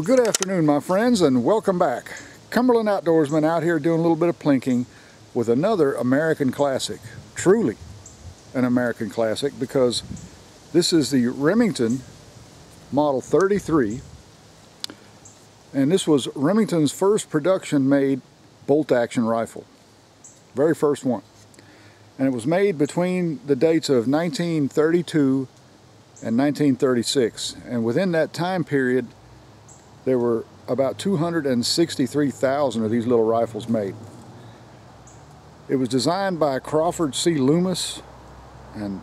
Well, good afternoon, my friends, and welcome back. Cumberland Outdoorsman out here doing a little bit of plinking with another American classic. Truly an American classic, because this is the Remington Model 33, and this was Remington's first production-made bolt-action rifle. Very first one. And it was made between the dates of 1932 and 1936. And within that time period, there were about 263,000 of these little rifles made. It was designed by Crawford C. Loomis, and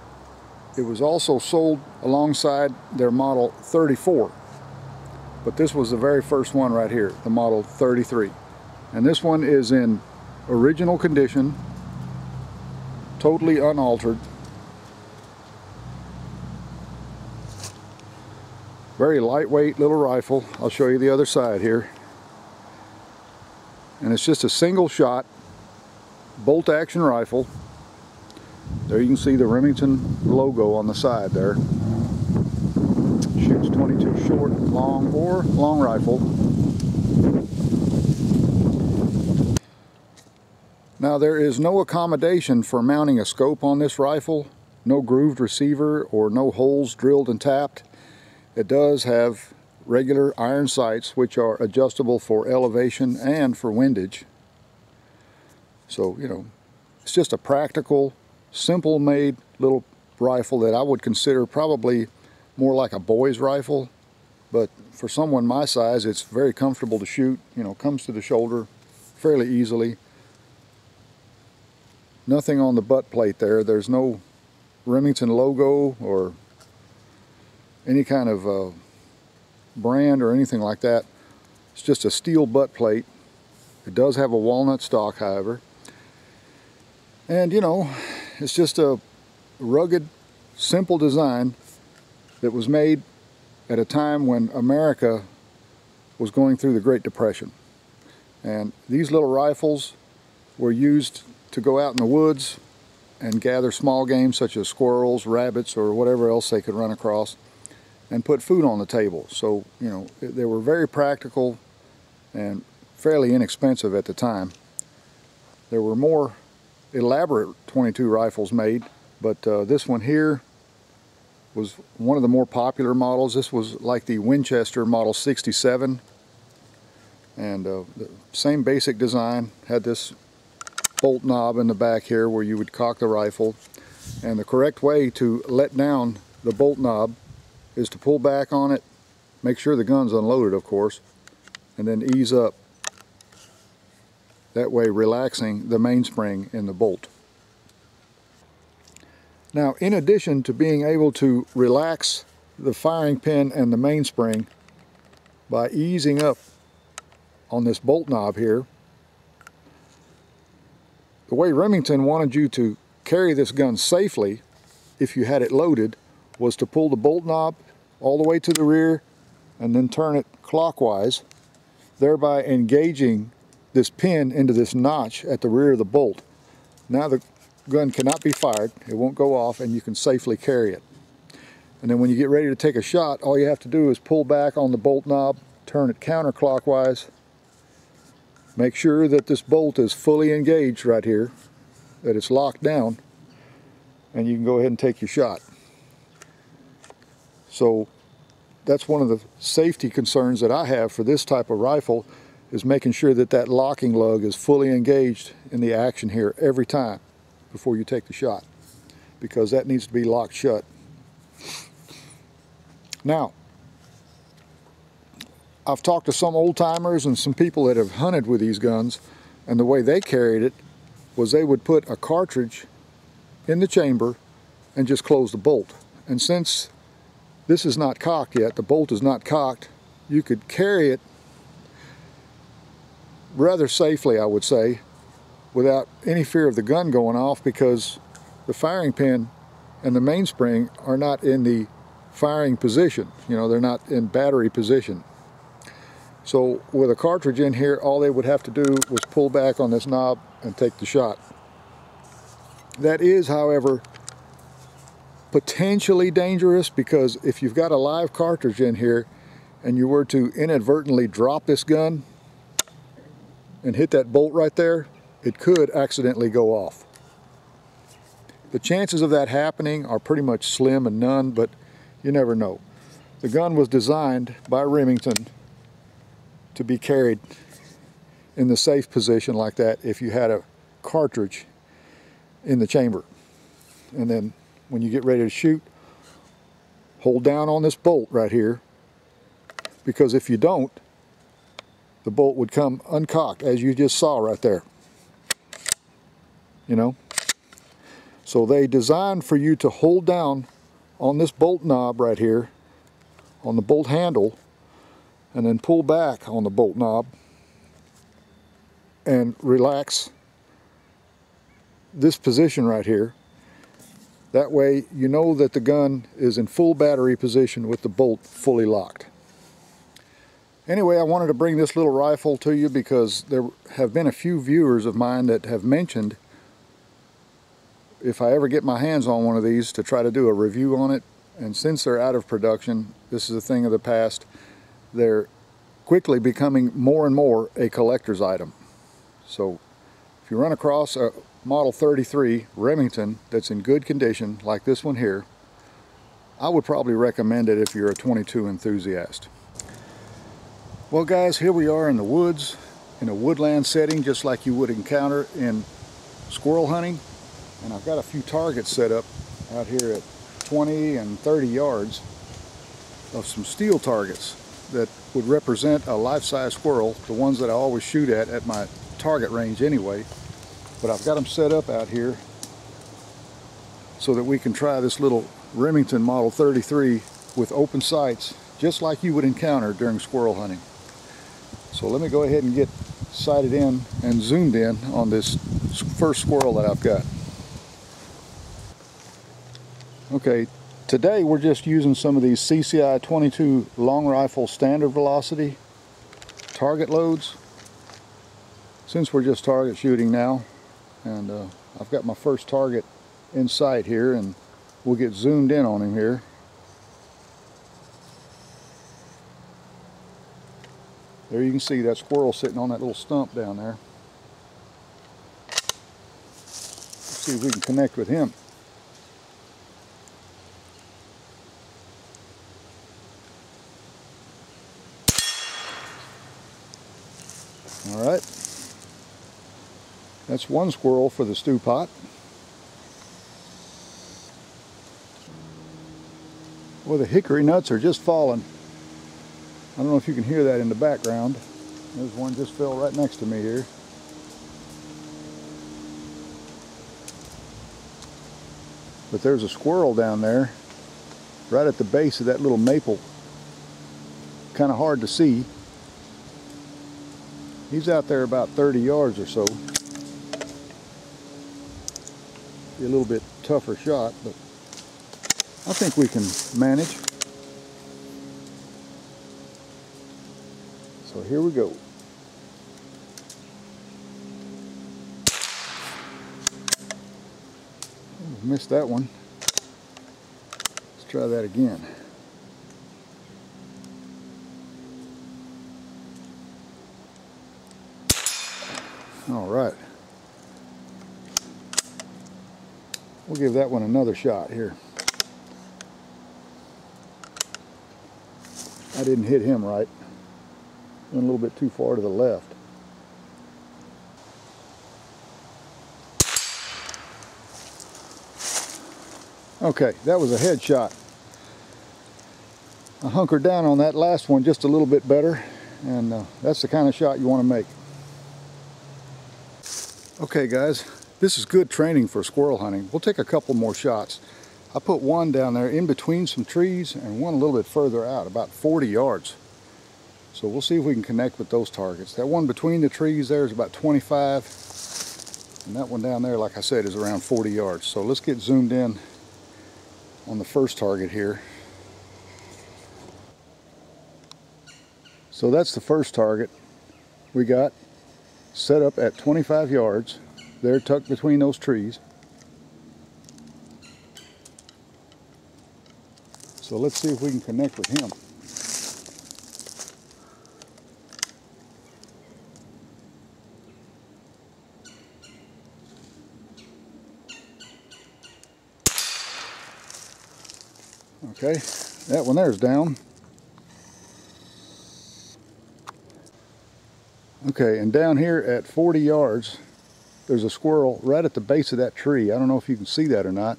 it was also sold alongside their Model 34. But this was the very first one right here, the Model 33. And this one is in original condition, totally unaltered. Very lightweight little rifle. I'll show you the other side here. And it's just a single shot bolt action rifle. There you can see the Remington logo on the side there. Shoots 22 short, long, or long rifle. Now, there is no accommodation for mounting a scope on this rifle, no grooved receiver or no holes drilled and tapped. It does have regular iron sights, which are adjustable for elevation and for windage. So, you know, it's just a practical, simple made little rifle that I would consider probably more like a boy's rifle. But for someone my size, it's very comfortable to shoot. You know, comes to the shoulder fairly easily. Nothing on the butt plate there. There's no Remington logo or any kind of brand or anything like that. It's just a steel butt plate. It does have a walnut stock, however. And you know, it's just a rugged, simple design that was made at a time when America was going through the Great Depression. And these little rifles were used to go out in the woods and gather small game such as squirrels, rabbits, or whatever else they could run across, and put food on the table. So, you know, they were very practical and fairly inexpensive at the time. There were more elaborate .22 rifles made, but this one here was one of the more popular models. This was like the Winchester Model 67, and the same basic design. Had this bolt knob in the back here where you would cock the rifle, and the correct way to let down the bolt knob is to pull back on it, make sure the gun's unloaded, of course, and then ease up, that way relaxing the mainspring in the bolt. Now, in addition to being able to relax the firing pin and the mainspring by easing up on this bolt knob here, the way Remington wanted you to carry this gun safely, if you had it loaded, was to pull the bolt knob all the way to the rear and then turn it clockwise, thereby engaging this pin into this notch at the rear of the bolt. Now the gun cannot be fired, it won't go off, and you can safely carry it. And then when you get ready to take a shot, all you have to do is pull back on the bolt knob, turn it counterclockwise, make sure that this bolt is fully engaged right here, that it's locked down, and you can go ahead and take your shot. So that's one of the safety concerns that I have for this type of rifle, is making sure that that locking lug is fully engaged in the action here every time before you take the shot, because that needs to be locked shut. Now, I've talked to some old timers and some people that have hunted with these guns, and the way they carried it was they would put a cartridge in the chamber and just close the bolt. And since this is not cocked yet, the bolt is not cocked, you could carry it rather safely, I would say, without any fear of the gun going off, because the firing pin and the mainspring are not in the firing position. You know, they're not in battery position. So with a cartridge in here, all they would have to do was pull back on this knob and take the shot. That is, however, potentially dangerous, because if you've got a live cartridge in here, and you were to inadvertently drop this gun and hit that bolt right there, it could accidentally go off. The chances of that happening are pretty much slim and none, but you never know. The gun was designed by Remington to be carried in the safe position like that if you had a cartridge in the chamber. And then when you get ready to shoot, hold down on this bolt right here, because if you don't, the bolt would come uncocked, as you just saw right there. You know? So they designed for you to hold down on this bolt knob right here, on the bolt handle, and then pull back on the bolt knob and relax this position right here. That way you know that the gun is in full battery position with the bolt fully locked. Anyway, I wanted to bring this little rifle to you because there have been a few viewers of mine that have mentioned if I ever get my hands on one of these to try to do a review on it. And since they're out of production, this is a thing of the past, they're quickly becoming more and more a collector's item. So if you run across a Model 33 Remington that's in good condition, like this one here, I would probably recommend it if you're a .22 enthusiast. Well guys, here we are in the woods, in a woodland setting just like you would encounter in squirrel hunting. And I've got a few targets set up out here at 20 and 30 yards of some steel targets that would represent a life-size squirrel, the ones that I always shoot at my target range anyway. But I've got them set up out here so that we can try this little Remington Model 33 with open sights, just like you would encounter during squirrel hunting. So let me go ahead and get sighted in and zoomed in on this first squirrel that I've got. Okay, today we're just using some of these CCI 22 long rifle standard velocity target loads, since we're just target shooting now. And I've got my first target in sight here, and we'll get zoomed in on him here. There you can see that squirrel sitting on that little stump down there. Let's see if we can connect with him. All right. That's one squirrel for the stew pot. Well, the hickory nuts are just falling. I don't know if you can hear that in the background. There's one just fell right next to me here. But there's a squirrel down there, right at the base of that little maple. Kind of hard to see. He's out there about 30 yards or so. Be a little bit tougher shot, but I think we can manage. So here we go. Oh, missed that one. Let's try that again. All right. We'll give that one another shot here. I didn't hit him right. Went a little bit too far to the left. Okay, that was a headshot. I hunkered down on that last one just a little bit better, and that's the kind of shot you want to make. Okay guys, this is good training for squirrel hunting. We'll take a couple more shots. I put one down there in between some trees and one a little bit further out, about 40 yards. So we'll see if we can connect with those targets. That one between the trees there is about 25, and that one down there, like I said, is around 40 yards. So let's get zoomed in on the first target here. So that's the first target we got set up at 25 yards. They're tucked between those trees. So let's see if we can connect with him. Okay, that one there's down. Okay, and down here at 40 yards, there's a squirrel right at the base of that tree. I don't know if you can see that or not.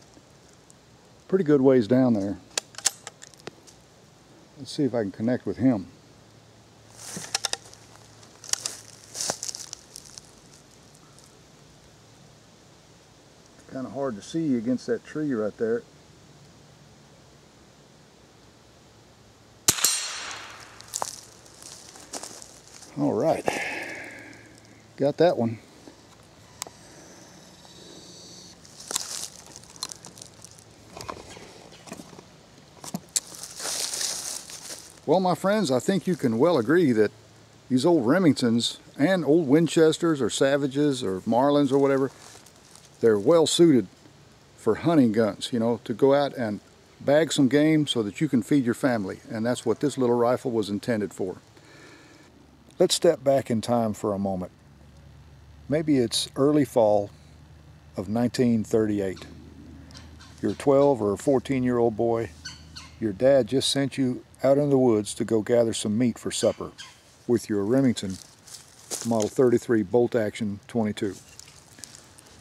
Pretty good ways down there. Let's see if I can connect with him. Kind of hard to see against that tree right there. All right, got that one. Well, my friends, I think you can well agree that these old Remingtons and old Winchesters or Savages or Marlins or whatever, they're well suited for hunting guns, you know, to go out and bag some game so that you can feed your family. And that's what this little rifle was intended for. Let's step back in time for a moment. Maybe it's early fall of 1938. You're a 12 or a 14-year-old boy. Your dad just sent you out in the woods to go gather some meat for supper with your Remington Model 33 bolt action 22.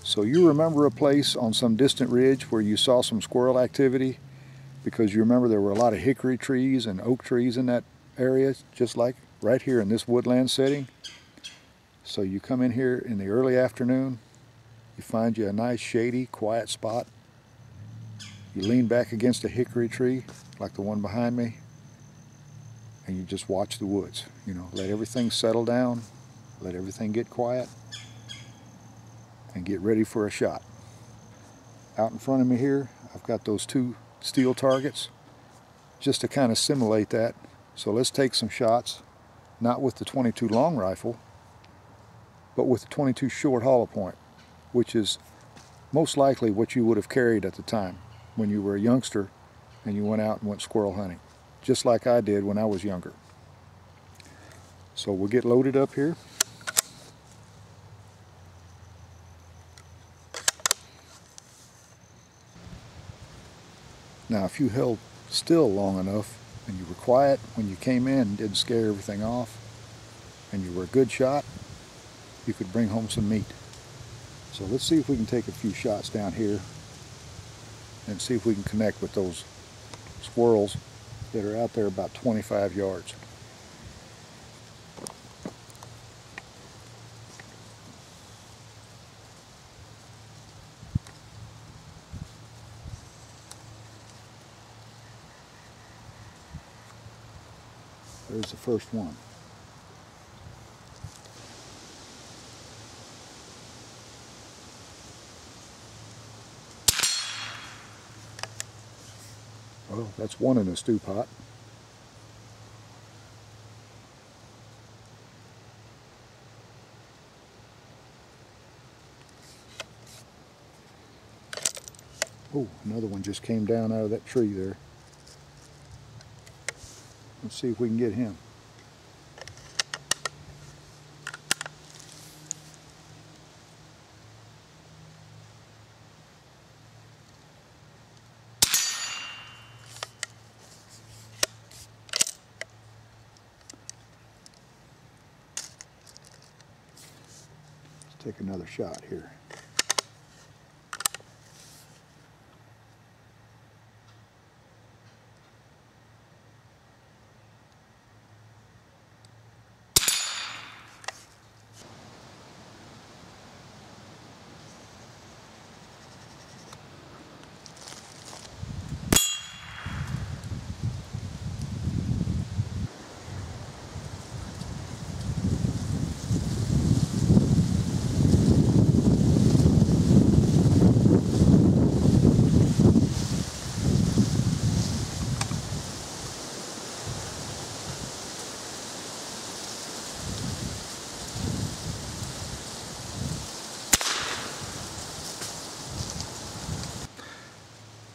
So you remember a place on some distant ridge where you saw some squirrel activity because you remember there were a lot of hickory trees and oak trees in that area, just like right here in this woodland setting. So you come in here in the early afternoon, you find you a nice shady, quiet spot. You lean back against a hickory tree like the one behind me, and you just watch the woods. You know, let everything settle down, let everything get quiet, and get ready for a shot. Out in front of me here, I've got those two steel targets just to kind of simulate that. So let's take some shots, not with the 22 long rifle, but with the 22 short hollow point, which is most likely what you would have carried at the time when you were a youngster and you went out and went squirrel hunting, just like I did when I was younger. So we'll get loaded up here. Now, if you held still long enough and you were quiet when you came in and didn't scare everything off, and you were a good shot, you could bring home some meat. So let's see if we can take a few shots down here and see if we can connect with those squirrels that are out there about 25 yards. There's the first one. Well, that's one in a stew pot. Oh, another one just came down out of that tree there. Let's see if we can get him. Let's take another shot here.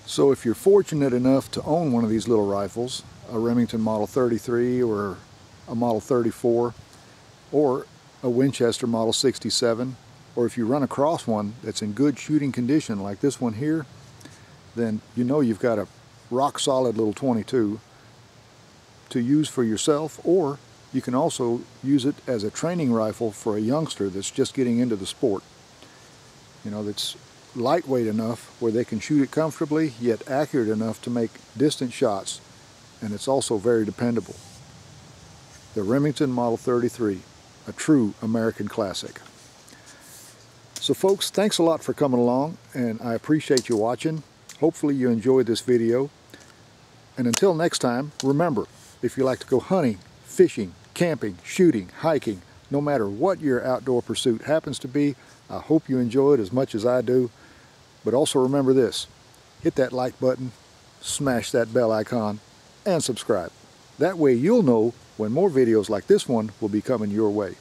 So if you're fortunate enough to own one of these little rifles, a Remington Model 33 or a Model 34 or a Winchester Model 67, or if you run across one that's in good shooting condition like this one here, then you know you've got a rock solid little 22 to use for yourself, or you can also use it as a training rifle for a youngster that's just getting into the sport. You know, that's lightweight enough where they can shoot it comfortably, yet accurate enough to make distant shots, and it's also very dependable. The Remington Model 33, a true American classic. So folks, thanks a lot for coming along, and I appreciate you watching. Hopefully you enjoyed this video. And until next time, remember, if you like to go hunting, fishing, camping, shooting, hiking, no matter what your outdoor pursuit happens to be, I hope you enjoy it as much as I do. But also remember this, hit that like button, smash that bell icon, and subscribe. That way you'll know when more videos like this one will be coming your way.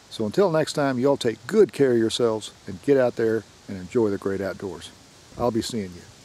So until next time, y'all take good care of yourselves and get out there and enjoy the great outdoors. I'll be seeing you.